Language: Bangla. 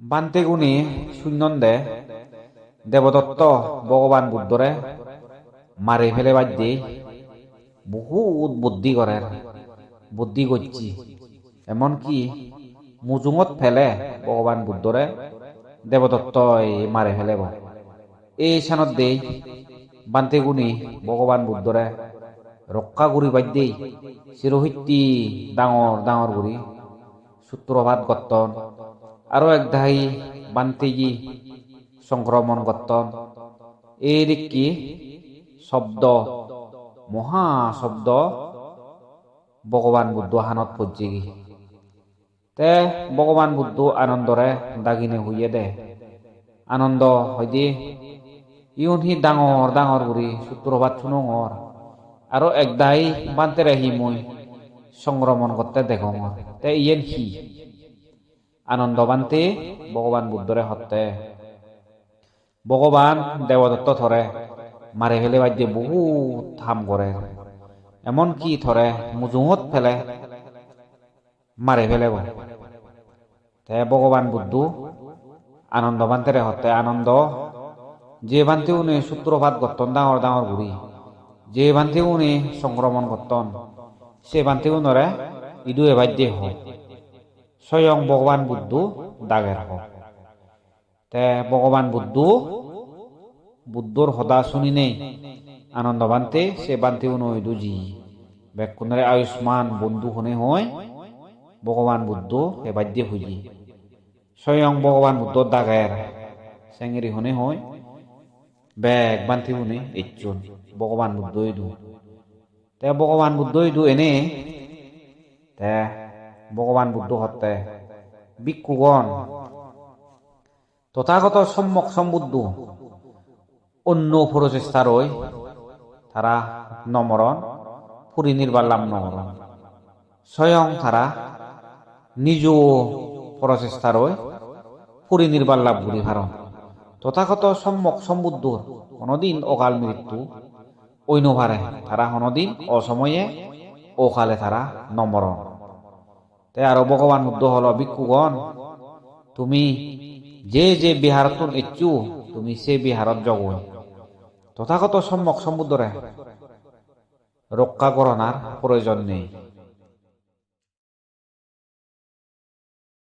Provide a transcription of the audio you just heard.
বান্তে গুণী শূন্যন্দে দেবদত্ত ভগবান বুদ্ধরে মারি ফেলে বাদ্যে বহুত বুদ্ধি করে বুদ্ধি করছি এমনকি মুজুঙত ফেলে ভগবান বুদ্ধরে দেবদত্ত মারে ফেলেব এই সানত দেই বান্তে গুণী ভগবান বুদ্ধরে রক্ষা করি বাদ্যেই চিরহিত্যি ডাঙর ডাঙর করি সূত্রপাত গত্তন আরো এক দাহি বান্তেগি সংক্রমণ গত্তন এই দিকি শব্দ মহা শব্দ ভগবান বুদ্ধ হানত পজ্জিগি তে ভগবান বুদ্ধ আনন্দরে দাগিনে হইয়ে দে আনন্দ হইদি ইউন হি ডাঙর ডাঙর করি সূত্রপাত শুনঙর আরো একদাই বান্তেরে হি মই সংক্রমণ করতে দেখো তে ইয়েন হি আনন্দ বান্তে ভগবান বুদ্ধরে হত্যে ভগবান দেবদত্ত থরে মারে ফেলে বাদ্যে বহুত হাম করে এমনকি থরে মুজুঙত ফেলে মারে ফেলে তে ভগবান বুদ্ধ আনন্দ বান্তেরে হত্যে আনন্দ যে বান্তে উনি সূত্রপাত গত্তন ডাঙর ডাঙর ঘুরি যে বান্তে উনি সংক্রমণ গত্তন সে বান্তে উনরে ইদুয়ে বাদ্যে হ স্বয়ং ভগবান বুদ্ধ দাগের হ তে ভগবান বুদ্ধর হদা শুনি নেই আনন্দ বান্তে সে বান্তে উন দুজি বেকুনরে আয়ুষ্মান বন্ধু হনে হয় ভগবান বুদ্ধ এ বাদ্যে হুজি স্বয়ং ভগবান বুদ্ধ দাগের সেঙ্গেরি হনে হয় বেগ বান্তি উনি ইচ্ছুন ভগবান বুদ্ধ ইদু তে ভগবান বুদ্ধ ইদু এনে তে ভগবান বুদ্ধ হত্যে ভিক্ষুগণ তথাগত সম্যক সম্বুদ্ধ অন্য প্রচেষ্টার ওই তারা নমরণ পুরী নির্বাল্লাম নমরণ স্বয়ং তারা নিজ প্রচেষ্টার ওই পুরী নির্বাল্লাভ ঘুরি ভারণ তথাগত সম্যক সম্বুদ্ধ কোনদিন অকাল মৃত্যু ঐনভারে তারা কোনদিন অসময়ে অকালে তারা নমরণ তে আরো ভগবান বুদ্ধ হল ভিক্ষুগণ তুমি যে যে বিহারত ইচ্ছু তুমি সে বিহারত জগই তথাগত সম্যক সম্বুদ্ধরে রক্ষা করণার প্রয়োজন নেই।